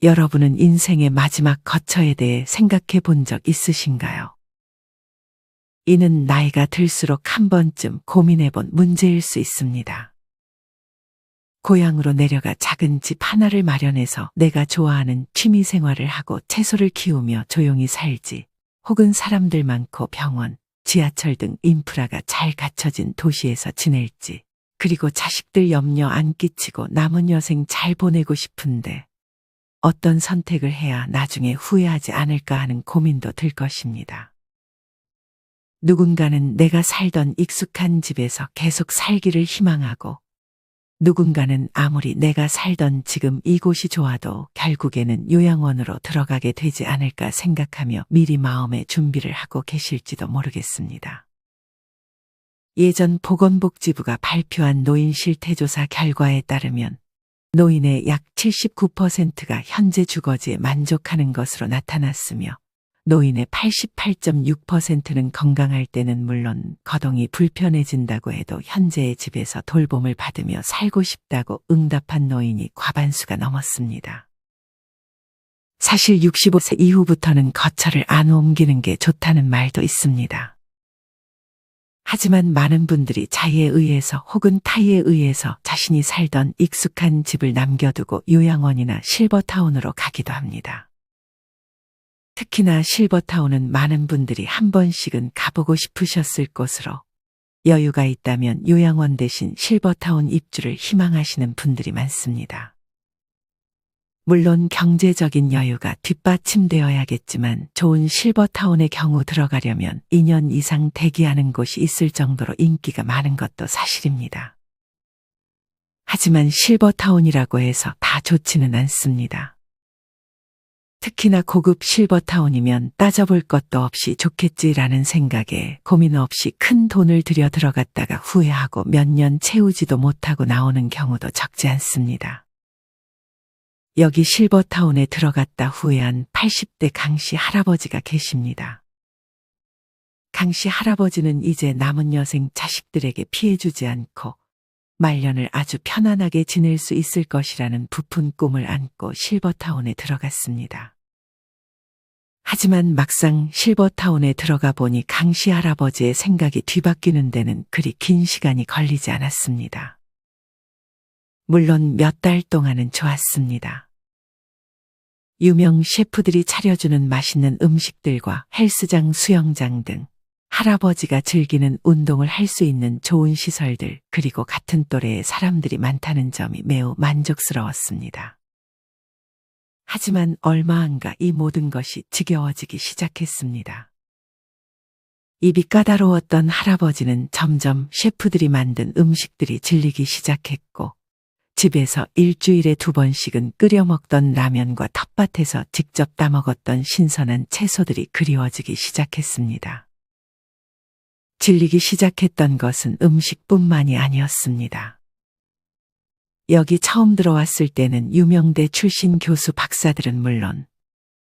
여러분은 인생의 마지막 거처에 대해 생각해 본 적 있으신가요? 이는 나이가 들수록 한 번쯤 고민해 본 문제일 수 있습니다. 고향으로 내려가 작은 집 하나를 마련해서 내가 좋아하는 취미 생활을 하고 채소를 키우며 조용히 살지, 혹은 사람들 많고 병원, 지하철 등 인프라가 잘 갖춰진 도시에서 지낼지, 그리고 자식들 염려 안 끼치고 남은 여생 잘 보내고 싶은데 어떤 선택을 해야 나중에 후회하지 않을까 하는 고민도 들 것입니다. 누군가는 내가 살던 익숙한 집에서 계속 살기를 희망하고, 누군가는 아무리 내가 살던 지금 이곳이 좋아도 결국에는 요양원으로 들어가게 되지 않을까 생각하며 미리 마음의 준비를 하고 계실지도 모르겠습니다. 예전 보건복지부가 발표한 노인 실태조사 결과에 따르면 노인의 약 79%가 현재 주거지에 만족하는 것으로 나타났으며, 노인의 88.6%는 건강할 때는 물론 거동이 불편해진다고 해도 현재의 집에서 돌봄을 받으며 살고 싶다고 응답한 노인이 과반수가 넘었습니다. 사실 65세 이후부터는 거처를 안 옮기는 게 좋다는 말도 있습니다. 하지만 많은 분들이 자의에 의해서 혹은 타의에 의해서 자신이 살던 익숙한 집을 남겨두고 요양원이나 실버타운으로 가기도 합니다. 특히나 실버타운은 많은 분들이 한 번씩은 가보고 싶으셨을 곳으로, 여유가 있다면 요양원 대신 실버타운 입주를 희망하시는 분들이 많습니다. 물론 경제적인 여유가 뒷받침되어야겠지만 좋은 실버타운의 경우 들어가려면 2년 이상 대기하는 곳이 있을 정도로 인기가 많은 것도 사실입니다. 하지만 실버타운이라고 해서 다 좋지는 않습니다. 특히나 고급 실버타운이면 따져볼 것도 없이 좋겠지라는 생각에 고민 없이 큰 돈을 들여 들어갔다가 후회하고 몇 년 채우지도 못하고 나오는 경우도 적지 않습니다. 여기 실버타운에 들어갔다 후회한 80대 강씨 할아버지가 계십니다. 강씨 할아버지는 이제 남은 여생 자식들에게 피해주지 않고 말년을 아주 편안하게 지낼 수 있을 것이라는 부푼 꿈을 안고 실버타운에 들어갔습니다. 하지만 막상 실버타운에 들어가 보니 강씨 할아버지의 생각이 뒤바뀌는 데는 그리 긴 시간이 걸리지 않았습니다. 물론 몇 달 동안은 좋았습니다. 유명 셰프들이 차려주는 맛있는 음식들과 헬스장, 수영장 등 할아버지가 즐기는 운동을 할 수 있는 좋은 시설들, 그리고 같은 또래의 사람들이 많다는 점이 매우 만족스러웠습니다. 하지만 얼마 안 가 이 모든 것이 지겨워지기 시작했습니다. 입이 까다로웠던 할아버지는 점점 셰프들이 만든 음식들이 질리기 시작했고, 집에서 일주일에 2번씩은 끓여 먹던 라면과 텃밭에서 직접 따먹었던 신선한 채소들이 그리워지기 시작했습니다. 질리기 시작했던 것은 음식뿐만이 아니었습니다. 여기 처음 들어왔을 때는 유명대 출신 교수 박사들은 물론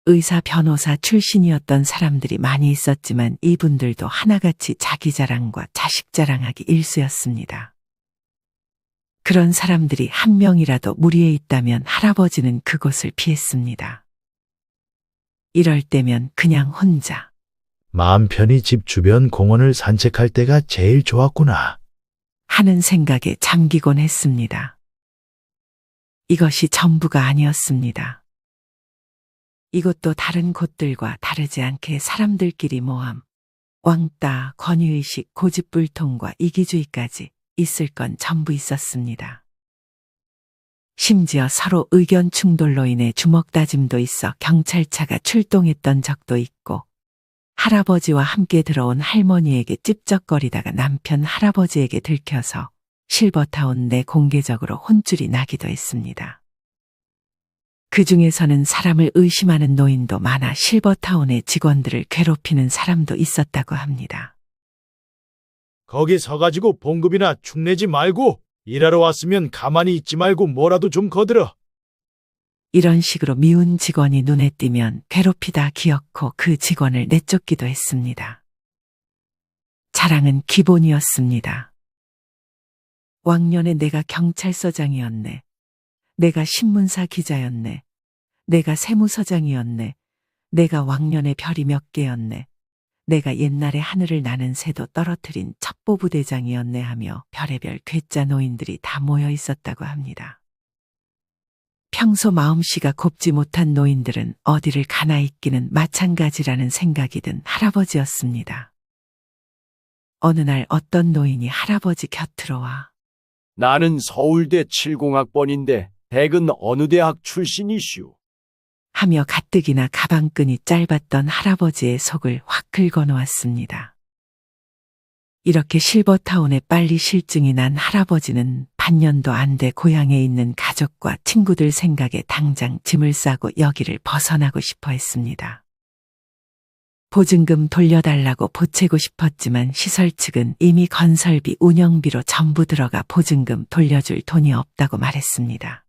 의사, 변호사 출신이었던 사람들이 많이 있었지만 이분들도 하나같이 자기 자랑과 자식 자랑하기 일쑤였습니다. 그런 사람들이 한 명이라도 무리에 있다면 할아버지는 그곳을 피했습니다. 이럴 때면 그냥 혼자 마음 편히 집 주변 공원을 산책할 때가 제일 좋았구나 하는 생각에 잠기곤 했습니다. 이것이 전부가 아니었습니다. 이곳도 다른 곳들과 다르지 않게 사람들끼리 모함, 왕따, 권위의식, 고집불통과 이기주의까지 있을 건 전부 있었습니다. 심지어 서로 의견 충돌로 인해 주먹다짐도 있어 경찰차가 출동했던 적도 있고, 할아버지와 함께 들어온 할머니에게 찝쩍거리다가 남편 할아버지에게 들켜서 실버타운 내 공개적으로 혼쭐이 나기도 했습니다. 그 중에서는 사람을 의심하는 노인도 많아 실버타운의 직원들을 괴롭히는 사람도 있었다고 합니다. 거기 서가지고 봉급이나 축내지 말고 일하러 왔으면 가만히 있지 말고 뭐라도 좀 거들어. 이런 식으로 미운 직원이 눈에 띄면 괴롭히다 기어코 그 직원을 내쫓기도 했습니다. 자랑은 기본이었습니다. 왕년에 내가 경찰서장이었네. 내가 신문사 기자였네. 내가 세무서장이었네. 내가 왕년에 별이 몇 개였네. 내가 옛날에 하늘을 나는 새도 떨어뜨린 첩보부대장이었네 하며 별의별 괴짜 노인들이 다 모여 있었다고 합니다. 평소 마음씨가 곱지 못한 노인들은 어디를 가나 있기는 마찬가지라는 생각이 든 할아버지였습니다. 어느 날 어떤 노인이 할아버지 곁으로 와 나는 서울대 70학번인데 댁은 어느 대학 출신이시오? 하며 가뜩이나 가방끈이 짧았던 할아버지의 속을 확 긁어놓았습니다. 이렇게 실버타운에 빨리 실증이 난 할아버지는 반년도 안 돼 고향에 있는 가족과 친구들 생각에 당장 짐을 싸고 여기를 벗어나고 싶어 했습니다. 보증금 돌려달라고 보채고 싶었지만 시설 측은 이미 건설비, 운영비로 전부 들어가 보증금 돌려줄 돈이 없다고 말했습니다.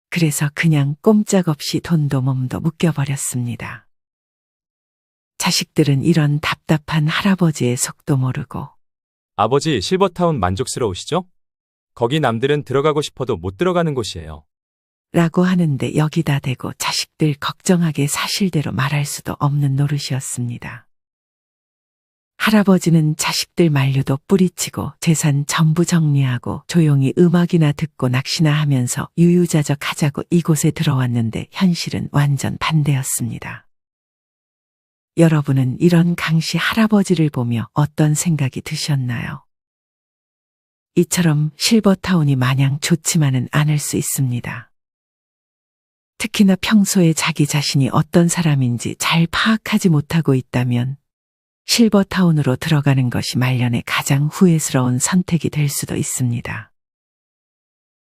그래서 그냥 꼼짝없이 돈도 몸도 묶여버렸습니다. 자식들은 이런 답답한 할아버지의 속도 모르고 아버지, 실버타운 만족스러우시죠? 거기 남들은 들어가고 싶어도 못 들어가는 곳이에요. 라고 하는데 여기다 대고 자식들 걱정하게 사실대로 말할 수도 없는 노릇이었습니다. 할아버지는 자식들 만류도 뿌리치고 재산 전부 정리하고 조용히 음악이나 듣고 낚시나 하면서 유유자적 하자고 이곳에 들어왔는데 현실은 완전 반대였습니다. 여러분은 이런 강씨 할아버지를 보며 어떤 생각이 드셨나요? 이처럼 실버타운이 마냥 좋지만은 않을 수 있습니다. 특히나 평소에 자기 자신이 어떤 사람인지 잘 파악하지 못하고 있다면 실버타운으로 들어가는 것이 말년에 가장 후회스러운 선택이 될 수도 있습니다.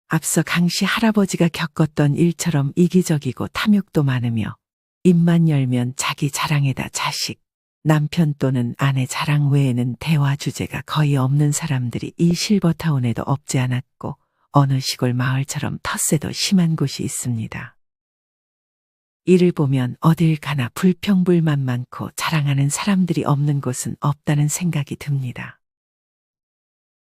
앞서 강씨 할아버지가 겪었던 일처럼 이기적이고 탐욕도 많으며 입만 열면 자기 자랑에다 자식, 남편 또는 아내 자랑 외에는 대화 주제가 거의 없는 사람들이 이 실버타운에도 없지 않았고 어느 시골 마을처럼 텃세도 심한 곳이 있습니다. 이를 보면 어딜 가나 불평불만 많고 자랑하는 사람들이 없는 곳은 없다는 생각이 듭니다.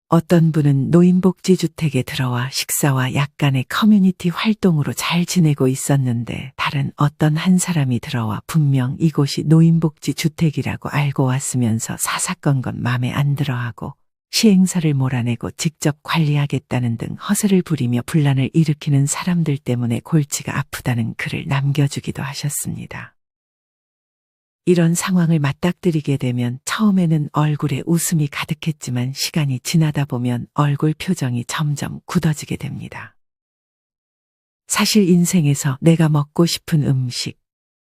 어떤 분은 노인복지주택에 들어와 식사와 약간의 커뮤니티 활동으로 잘 지내고 있었는데 다른 어떤 한 사람이 들어와 분명 이곳이 노인복지주택이라고 알고 왔으면서 사사건건 맘에 안 들어하고 시행사를 몰아내고 직접 관리하겠다는 등 허세를 부리며 분란을 일으키는 사람들 때문에 골치가 아프다는 글을 남겨주기도 하셨습니다. 이런 상황을 맞닥뜨리게 되면 처음에는 얼굴에 웃음이 가득했지만 시간이 지나다 보면 얼굴 표정이 점점 굳어지게 됩니다. 사실 인생에서 내가 먹고 싶은 음식,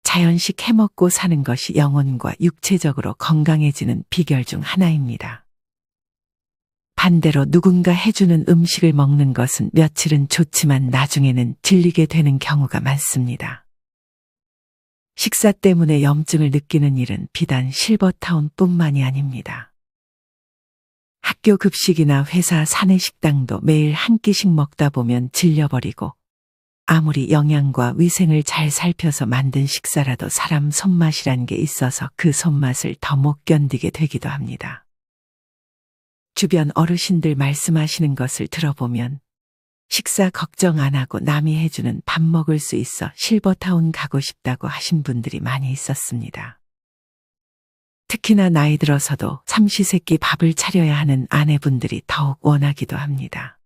자연식 해먹고 사는 것이 영혼과 육체적으로 건강해지는 비결 중 하나입니다. 반대로 누군가 해주는 음식을 먹는 것은 며칠은 좋지만 나중에는 질리게 되는 경우가 많습니다. 식사 때문에 염증을 느끼는 일은 비단 실버타운뿐만이 아닙니다. 학교 급식이나 회사 사내 식당도 매일 한 끼씩 먹다 보면 질려버리고 아무리 영양과 위생을 잘 살펴서 만든 식사라도 사람 손맛이란 게 있어서 그 손맛을 더 못 견디게 되기도 합니다. 주변 어르신들 말씀하시는 것을 들어보면 식사 걱정 안 하고 남이 해주는 밥 먹을 수 있어 실버타운 가고 싶다고 하신 분들이 많이 있었습니다. 특히나 나이 들어서도 삼시세끼 밥을 차려야 하는 아내분들이 더욱 원하기도 합니다.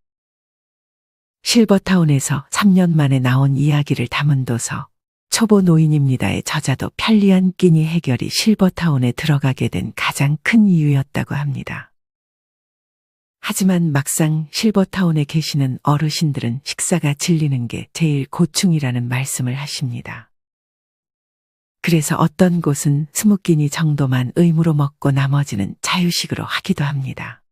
실버타운에서 3년 만에 나온 이야기를 담은 도서 초보 노인입니다의 저자도 편리한 끼니 해결이 실버타운에 들어가게 된 가장 큰 이유였다고 합니다. 하지만 막상 실버타운에 계시는 어르신들은 식사가 질리는 게 제일 고충이라는 말씀을 하십니다. 그래서 어떤 곳은 20끼니 정도만 의무로 먹고 나머지는 자유식으로 하기도 합니다.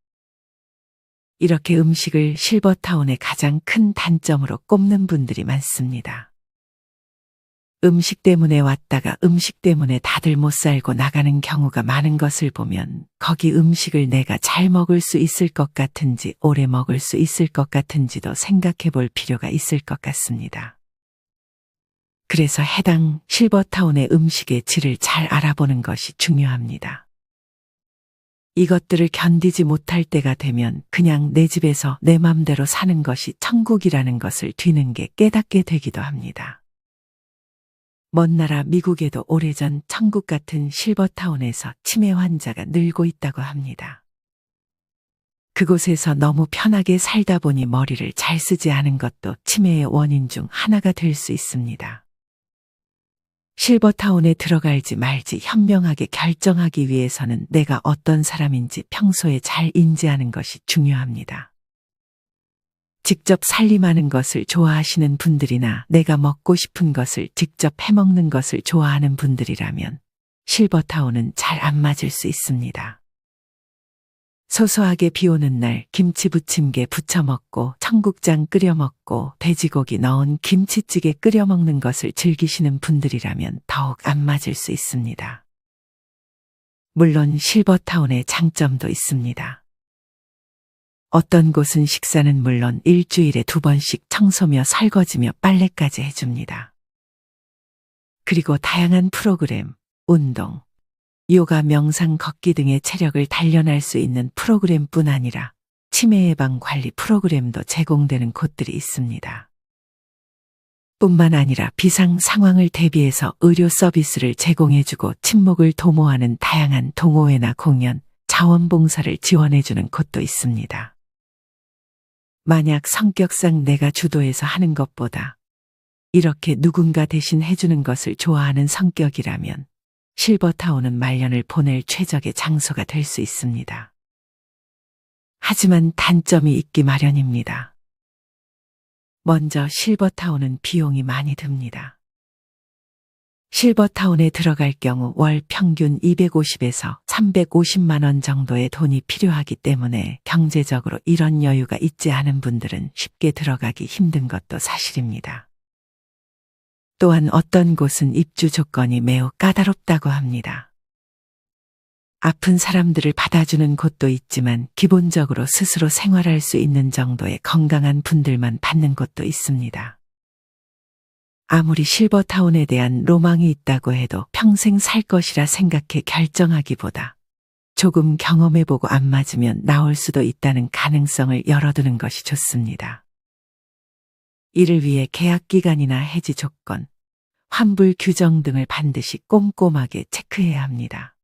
이렇게 음식을 실버타운의 가장 큰 단점으로 꼽는 분들이 많습니다. 음식 때문에 왔다가 음식 때문에 다들 못 살고 나가는 경우가 많은 것을 보면 거기 음식을 내가 잘 먹을 수 있을 것 같은지 오래 먹을 수 있을 것 같은지도 생각해 볼 필요가 있을 것 같습니다. 그래서 해당 실버타운의 음식의 질을 잘 알아보는 것이 중요합니다. 이것들을 견디지 못할 때가 되면 그냥 내 집에서 내 맘대로 사는 것이 천국이라는 것을 뒤늦게 깨닫게 되기도 합니다. 먼 나라 미국에도 오래전 천국 같은 실버타운에서 치매 환자가 늘고 있다고 합니다. 그곳에서 너무 편하게 살다 보니 머리를 잘 쓰지 않은 것도 치매의 원인 중 하나가 될 수 있습니다. 실버타운에 들어갈지 말지 현명하게 결정하기 위해서는 내가 어떤 사람인지 평소에 잘 인지하는 것이 중요합니다. 직접 살림하는 것을 좋아하시는 분들이나 내가 먹고 싶은 것을 직접 해먹는 것을 좋아하는 분들이라면 실버타운은 잘 안 맞을 수 있습니다. 소소하게 비 오는 날 김치 부침개 부쳐 먹고 청국장 끓여 먹고 돼지고기 넣은 김치찌개 끓여 먹는 것을 즐기시는 분들이라면 더욱 안 맞을 수 있습니다. 물론 실버타운의 장점도 있습니다. 어떤 곳은 식사는 물론 일주일에 2번씩 청소며 설거지며 빨래까지 해줍니다. 그리고 다양한 프로그램, 운동, 요가, 명상, 걷기 등의 체력을 단련할 수 있는 프로그램뿐 아니라 치매 예방 관리 프로그램도 제공되는 곳들이 있습니다. 뿐만 아니라 비상 상황을 대비해서 의료 서비스를 제공해주고 친목을 도모하는 다양한 동호회나 공연, 자원봉사를 지원해주는 곳도 있습니다. 만약 성격상 내가 주도해서 하는 것보다 이렇게 누군가 대신 해주는 것을 좋아하는 성격이라면 실버타운은 말년을 보낼 최적의 장소가 될 수 있습니다. 하지만 단점이 있기 마련입니다. 먼저 실버타운은 비용이 많이 듭니다. 실버타운에 들어갈 경우 월 평균 250에서 350만 원 정도의 돈이 필요하기 때문에 경제적으로 이런 여유가 있지 않은 분들은 쉽게 들어가기 힘든 것도 사실입니다. 또한 어떤 곳은 입주 조건이 매우 까다롭다고 합니다. 아픈 사람들을 받아주는 곳도 있지만 기본적으로 스스로 생활할 수 있는 정도의 건강한 분들만 받는 곳도 있습니다. 아무리 실버타운에 대한 로망이 있다고 해도 평생 살 것이라 생각해 결정하기보다 조금 경험해보고 안 맞으면 나올 수도 있다는 가능성을 열어두는 것이 좋습니다. 이를 위해 계약 기간이나 해지 조건, 환불 규정 등을 반드시 꼼꼼하게 체크해야 합니다.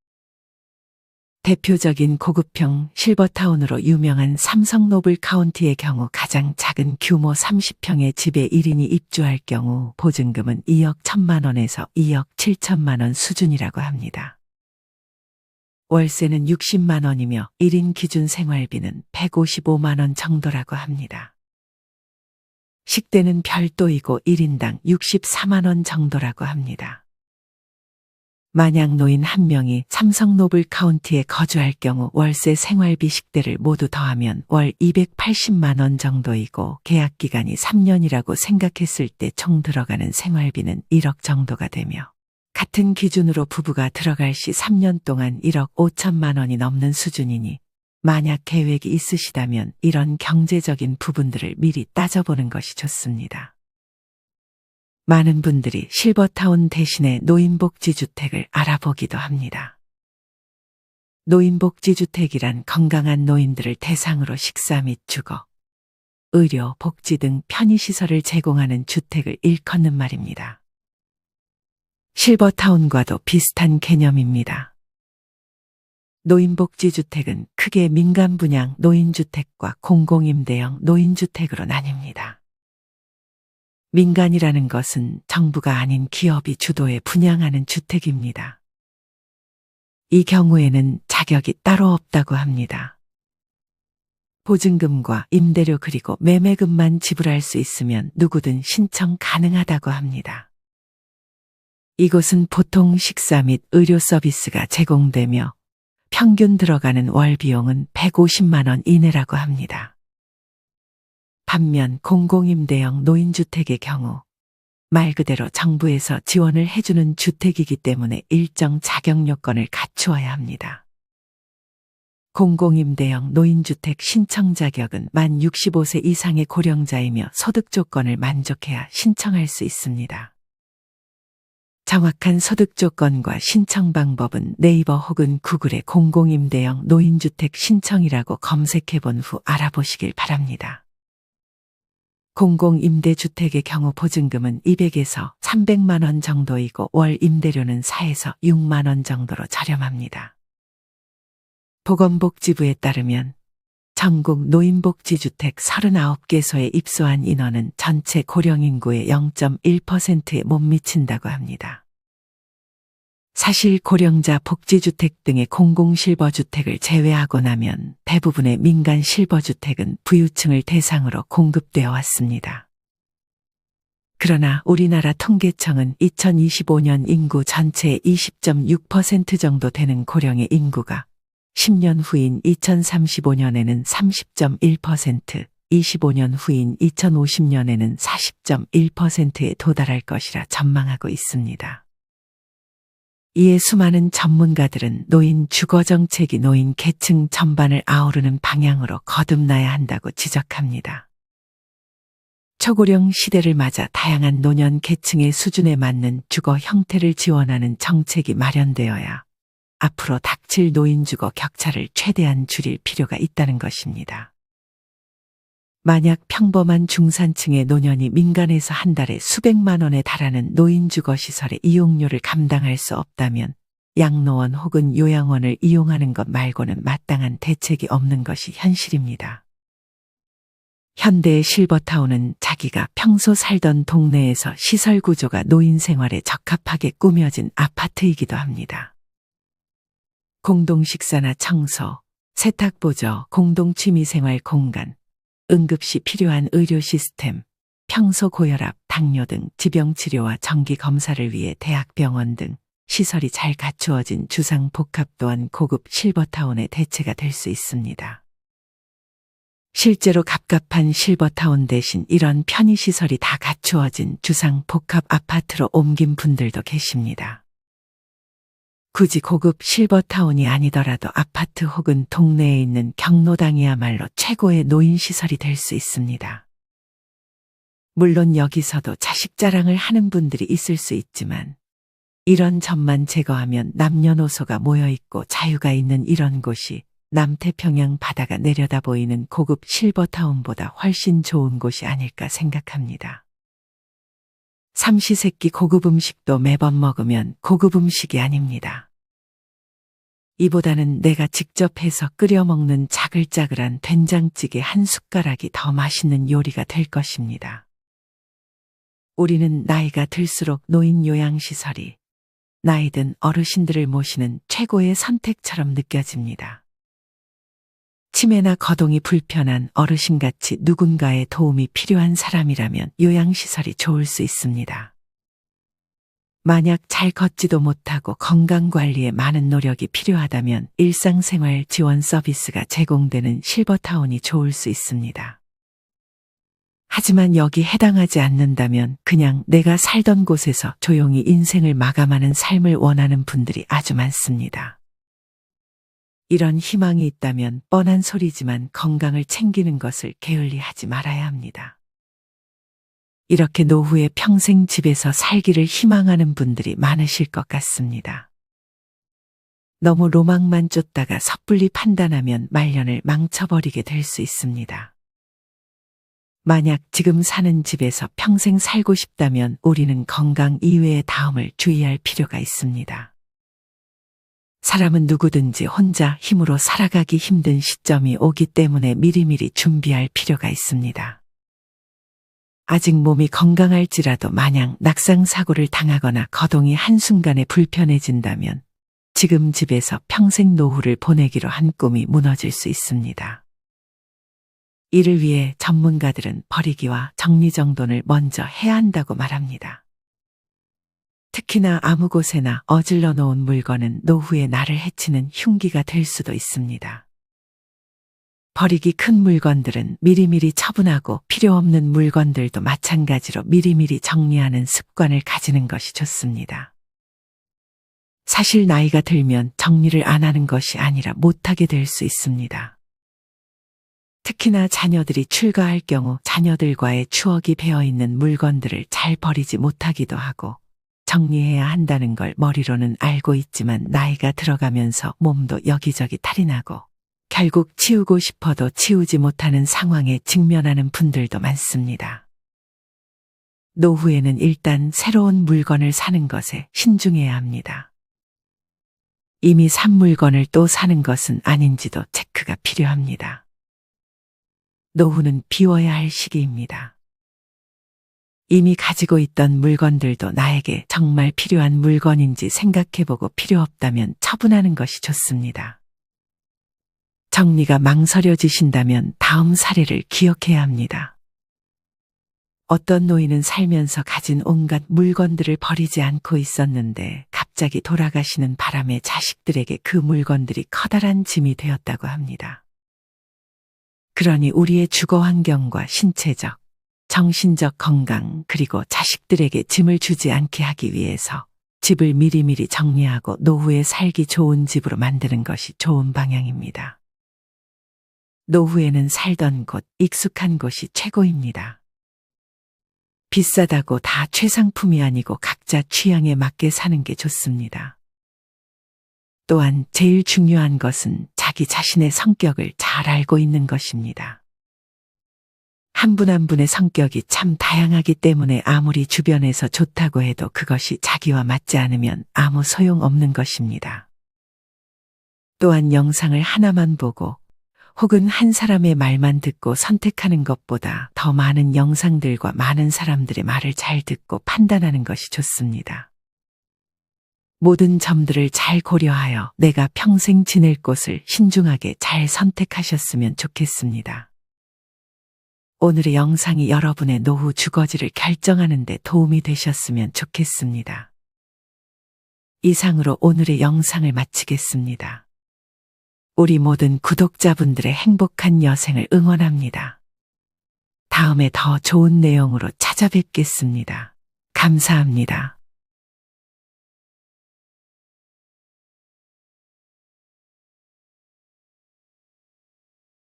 대표적인 고급형 실버타운으로 유명한 삼성 노블 카운티의 경우 가장 작은 규모 30평의 집에 1인이 입주할 경우 보증금은 2억 1천만 원에서 2억 7천만 원 수준이라고 합니다. 월세는 60만 원이며 1인 기준 생활비는 155만 원 정도라고 합니다. 식대는 별도이고 1인당 64만 원 정도라고 합니다. 만약 노인 한 명이 삼성 노블 카운티에 거주할 경우 월세 생활비 식대를 모두 더하면 월 280만 원 정도이고 계약 기간이 3년이라고 생각했을 때 총 들어가는 생활비는 1억 정도가 되며 같은 기준으로 부부가 들어갈 시 3년 동안 1억 5천만 원이 넘는 수준이니 만약 계획이 있으시다면 이런 경제적인 부분들을 미리 따져보는 것이 좋습니다. 많은 분들이 실버타운 대신에 노인복지주택을 알아보기도 합니다. 노인복지주택이란 건강한 노인들을 대상으로 식사 및 주거, 의료, 복지 등 편의시설을 제공하는 주택을 일컫는 말입니다. 실버타운과도 비슷한 개념입니다. 노인복지주택은 크게 민간분양 노인주택과 공공임대형 노인주택으로 나뉩니다. 민간이라는 것은 정부가 아닌 기업이 주도해 분양하는 주택입니다. 이 경우에는 자격이 따로 없다고 합니다. 보증금과 임대료 그리고 매매금만 지불할 수 있으면 누구든 신청 가능하다고 합니다. 이곳은 보통 식사 및 의료 서비스가 제공되며 평균 들어가는 월 비용은 150만 원 이내라고 합니다. 반면 공공임대형 노인주택의 경우 말 그대로 정부에서 지원을 해주는 주택이기 때문에 일정 자격 요건을 갖추어야 합니다. 공공임대형 노인주택 신청 자격은 만 65세 이상의 고령자이며 소득 조건을 만족해야 신청할 수 있습니다. 정확한 소득 조건과 신청 방법은 네이버 혹은 구글에 공공임대형 노인주택 신청이라고 검색해 본 후 알아보시길 바랍니다. 공공임대주택의 경우 보증금은 200에서 300만 원 정도이고 월 임대료는 4에서 6만 원 정도로 저렴합니다. 보건복지부에 따르면 전국 노인복지주택 39개소에 입소한 인원은 전체 고령인구의 0.1%에 못 미친다고 합니다. 사실 고령자 복지주택 등의 공공실버주택을 제외하고 나면 대부분의 민간 실버주택은 부유층을 대상으로 공급되어 왔습니다. 그러나 우리나라 통계청은 2025년 인구 전체의 20.6% 정도 되는 고령의 인구가 10년 후인 2035년에는 30.1%, 25년 후인 2050년에는 40.1%에 도달할 것이라 전망하고 있습니다. 이에 수많은 전문가들은 노인 주거정책이 노인 계층 전반을 아우르는 방향으로 거듭나야 한다고 지적합니다. 초고령 시대를 맞아 다양한 노년 계층의 수준에 맞는 주거 형태를 지원하는 정책이 마련되어야 앞으로 닥칠 노인 주거 격차를 최대한 줄일 필요가 있다는 것입니다. 만약 평범한 중산층의 노년이 민간에서 한 달에 수백만 원에 달하는 노인주거시설의 이용료를 감당할 수 없다면 양로원 혹은 요양원을 이용하는 것 말고는 마땅한 대책이 없는 것이 현실입니다. 현대의 실버타운은 자기가 평소 살던 동네에서 시설 구조가 노인 생활에 적합하게 꾸며진 아파트이기도 합니다. 공동 식사나 청소, 세탁보조, 공동 취미생활 공간, 응급시 필요한 의료 시스템, 평소 고혈압, 당뇨 등 지병치료와 정기검사를 위해 대학병원 등 시설이 잘 갖추어진 주상복합 또한 고급 실버타운의 대체가 될 수 있습니다. 실제로 갑갑한 실버타운 대신 이런 편의시설이 다 갖추어진 주상복합 아파트로 옮긴 분들도 계십니다. 굳이 고급 실버타운이 아니더라도 아파트 혹은 동네에 있는 경로당이야말로 최고의 노인시설이 될 수 있습니다. 물론 여기서도 자식 자랑을 하는 분들이 있을 수 있지만 이런 점만 제거하면 남녀노소가 모여있고 자유가 있는 이런 곳이 남태평양 바다가 내려다 보이는 고급 실버타운보다 훨씬 좋은 곳이 아닐까 생각합니다. 삼시세끼 고급 음식도 매번 먹으면 고급 음식이 아닙니다. 이보다는 내가 직접 해서 끓여 먹는 자글자글한 된장찌개 한 숟가락이 더 맛있는 요리가 될 것입니다. 우리는 나이가 들수록 노인 요양시설이 나이든 어르신들을 모시는 최고의 선택처럼 느껴집니다. 치매나 거동이 불편한 어르신같이 누군가의 도움이 필요한 사람이라면 요양시설이 좋을 수 있습니다. 만약 잘 걷지도 못하고 건강관리에 많은 노력이 필요하다면 일상생활 지원 서비스가 제공되는 실버타운이 좋을 수 있습니다. 하지만 여기 해당하지 않는다면 그냥 내가 살던 곳에서 조용히 인생을 마감하는 삶을 원하는 분들이 아주 많습니다. 이런 희망이 있다면 뻔한 소리지만 건강을 챙기는 것을 게을리하지 말아야 합니다. 이렇게 노후에 평생 집에서 살기를 희망하는 분들이 많으실 것 같습니다. 너무 로망만 쫓다가 섣불리 판단하면 말년을 망쳐버리게 될 수 있습니다. 만약 지금 사는 집에서 평생 살고 싶다면 우리는 건강 이외의 다음을 주의할 필요가 있습니다. 사람은 누구든지 혼자 힘으로 살아가기 힘든 시점이 오기 때문에 미리미리 준비할 필요가 있습니다. 아직 몸이 건강할지라도 마냥 낙상사고를 당하거나 거동이 한순간에 불편해진다면 지금 집에서 평생 노후를 보내기로 한 꿈이 무너질 수 있습니다. 이를 위해 전문가들은 버리기와 정리정돈을 먼저 해야 한다고 말합니다. 특히나 아무 곳에나 어질러 놓은 물건은 노후에 나를 해치는 흉기가 될 수도 있습니다. 버리기 큰 물건들은 미리미리 처분하고 필요 없는 물건들도 마찬가지로 미리미리 정리하는 습관을 가지는 것이 좋습니다. 사실 나이가 들면 정리를 안 하는 것이 아니라 못하게 될 수 있습니다. 특히나 자녀들이 출가할 경우 자녀들과의 추억이 배어있는 물건들을 잘 버리지 못하기도 하고 정리해야 한다는 걸 머리로는 알고 있지만 나이가 들어가면서 몸도 여기저기 탈이 나고 결국 치우고 싶어도 치우지 못하는 상황에 직면하는 분들도 많습니다. 노후에는 일단 새로운 물건을 사는 것에 신중해야 합니다. 이미 산 물건을 또 사는 것은 아닌지도 체크가 필요합니다. 노후는 비워야 할 시기입니다. 이미 가지고 있던 물건들도 나에게 정말 필요한 물건인지 생각해보고 필요 없다면 처분하는 것이 좋습니다. 정리가 망설여지신다면 다음 사례를 기억해야 합니다. 어떤 노인은 살면서 가진 온갖 물건들을 버리지 않고 있었는데 갑자기 돌아가시는 바람에 자식들에게 그 물건들이 커다란 짐이 되었다고 합니다. 그러니 우리의 주거 환경과 신체적, 정신적 건강 그리고 자식들에게 짐을 주지 않게 하기 위해서 집을 미리미리 정리하고 노후에 살기 좋은 집으로 만드는 것이 좋은 방향입니다. 노후에는 살던 곳, 익숙한 곳이 최고입니다. 비싸다고 다 최상품이 아니고 각자 취향에 맞게 사는 게 좋습니다. 또한 제일 중요한 것은 자기 자신의 성격을 잘 알고 있는 것입니다. 한 분 한 분의 성격이 참 다양하기 때문에 아무리 주변에서 좋다고 해도 그것이 자기와 맞지 않으면 아무 소용없는 것입니다. 또한 영상을 하나만 보고 혹은 한 사람의 말만 듣고 선택하는 것보다 더 많은 영상들과 많은 사람들의 말을 잘 듣고 판단하는 것이 좋습니다. 모든 점들을 잘 고려하여 내가 평생 지낼 곳을 신중하게 잘 선택하셨으면 좋겠습니다. 오늘의 영상이 여러분의 노후 주거지를 결정하는 데 도움이 되셨으면 좋겠습니다. 이상으로 오늘의 영상을 마치겠습니다. 우리 모든 구독자분들의 행복한 여생을 응원합니다. 다음에 더 좋은 내용으로 찾아뵙겠습니다. 감사합니다.